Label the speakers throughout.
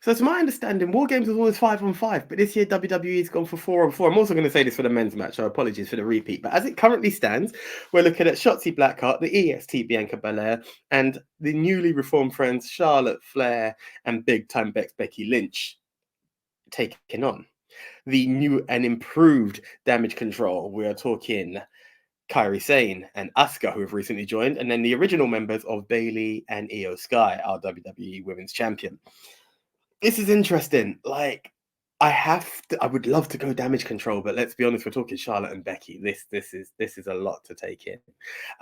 Speaker 1: So to my understanding, War Games was always 5-on-5, but this year WWE's gone for 4-on-4. I'm also going to say this for the men's match, so apologies for the repeat. But as it currently stands, we're looking at Shotzi Blackheart, the EST Bianca Belair, and the newly reformed friends Charlotte Flair and big time Becky Lynch taking on the new and improved Damage Control. We are talking Kairi Sane and Asuka, who have recently joined, and then the original members of Bayley and Io Sky, our WWE Women's Champion. This is interesting. Like, I would love to go Damage Control, but let's be honest, we're talking Charlotte and Becky. This is a lot to take in.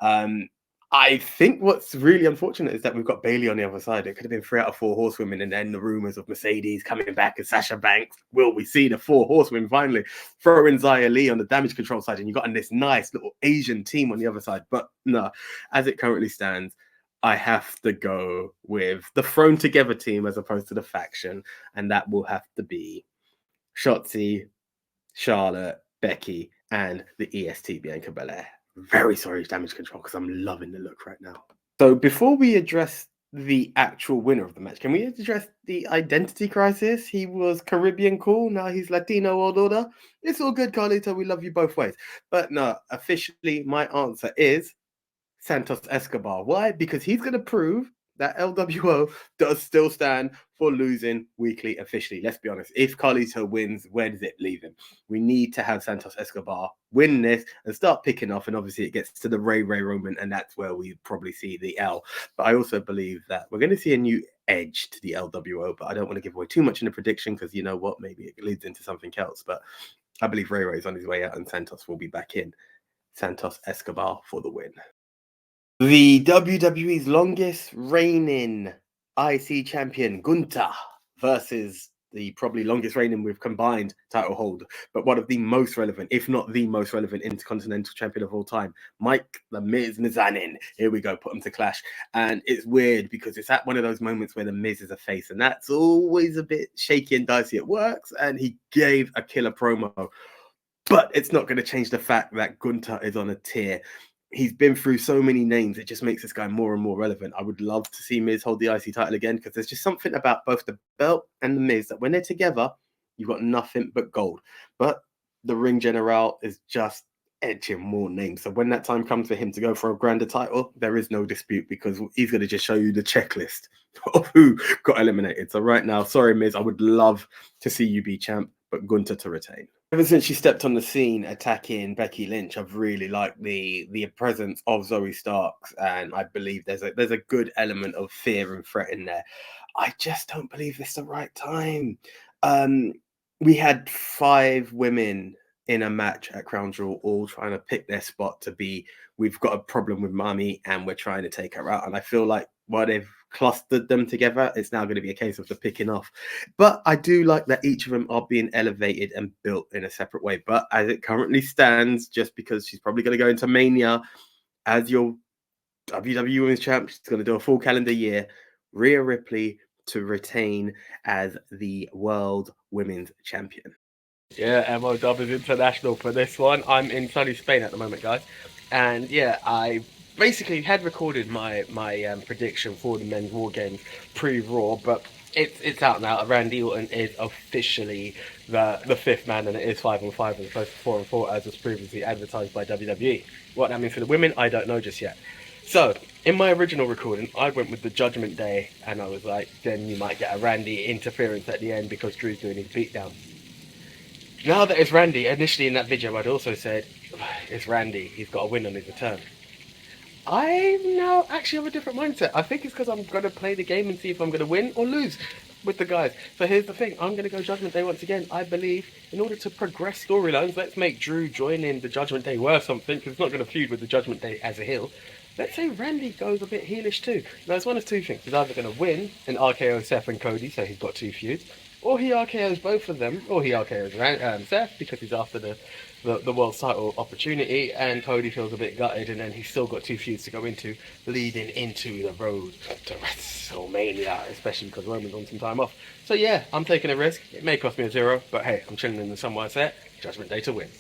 Speaker 1: Um, I think what's really unfortunate is that we've got Bayley on the other side. It could have been 3 out of 4 horsewomen, and then the rumors of Mercedes coming back and Sasha Banks. Will we see the 4 horsewomen finally? Throw in Xia Li on the Damage Control side, and you got this nice little Asian team on the other side. But no, as it currently stands, I have to go with the thrown together team as opposed to the faction, and that will have to be Shotzi, Charlotte, Becky, and the EST Bianca Belair. Very sorry, Damage Control, because I'm loving the look right now. So before we address the actual winner of the match, can we address the identity crisis? He was Caribbean cool, now he's Latino world order. It's all good, Carlito. We love you both ways. But no, officially, my answer is Santos Escobar. Why? Because he's going to prove that LWO does still stand for losing weekly officially. Let's be honest. If Carlito wins, where does it leave him? We need to have Santos Escobar win this and start picking off. And obviously it gets to the Ray Roman, and that's where we probably see the L. But I also believe that we're going to see a new edge to the LWO, but I don't want to give away too much in the prediction because you know what? Maybe it leads into something else. But I believe Ray is on his way out and Santos will be back in. Santos Escobar for the win. The WWE's longest reigning IC champion, Gunther, versus the probably longest reigning with combined title hold, but one of the most relevant, if not the most relevant intercontinental champion of all time, Mike the Miz Mizanin. Here we go, put them to clash. And it's weird because it's at one of those moments where the Miz is a face, and that's always a bit shaky and dicey. It works, and he gave a killer promo. But it's not going to change the fact that Gunther is on a tear. He's been through so many names. It just makes this guy more and more relevant. I would love to see Miz hold the IC title again because there's just something about both the belt and the Miz that when they're together, you've got nothing but gold. But the Ring General is just edging more names. So when that time comes for him to go for a grander title, there is no dispute because he's going to just show you the checklist of who got eliminated. So right now, sorry, Miz, I would love to see you be champ, but Gunther to retain. Ever since she stepped on the scene attacking Becky Lynch, I've really liked the presence of Zoe Starks, and I believe there's a good element of fear and threat in there. I just don't believe it's the right time. We had 5 women in a match at Crown Jewel, all trying to pick their spot to be. We've got a problem with Mami, and we're trying to take her out. And I feel like while they've clustered them together, it's now going to be a case of the picking off. But I do like that each of them are being elevated and built in a separate way. But as it currently stands, just because she's probably going to go into Mania as your WWE Women's Champ, she's going to do a full calendar year. Rhea Ripley to retain as the World Women's Champion.
Speaker 2: Yeah, MOW is international for this one. I'm in sunny Spain at the moment, guys. And yeah, I basically had recorded my prediction for the men's War Games pre-Raw, but it's out now. Randy Orton is officially the 5th man, and it is 5-on-5 as opposed to 4-on-4 as was previously advertised by WWE. What that means for the women, I don't know just yet. So, in my original recording, I went with the Judgment Day, and I was like, then you might get a Randy interference at the end because Drew's doing his beatdown. Now that it's Randy, initially in that video I'd also said, it's Randy, he's got to win on his return. I'm now actually of a different mindset. I think it's because I'm going to play the game and see if I'm going to win or lose with the guys. So here's the thing, I'm going to go Judgment Day once again. I believe in order to progress storylines, let's make Drew join in the Judgment Day worth something, because it's not going to feud with the Judgment Day as a heel. Let's say Randy goes a bit heelish too. Now it's one of 2 things. He's either going to win and RKO Seth and Cody, so he's got 2 feuds, or he RKOs both of them, or he RKOs Seth because he's after the world title opportunity, and Cody feels a bit gutted, and then he's still got 2 feuds to go into, leading into the road to WrestleMania, especially because Roman's on some time off. So yeah, I'm taking a risk. It may cost me a 0, but hey, I'm chilling in the somewhere set. Judgment Day to win.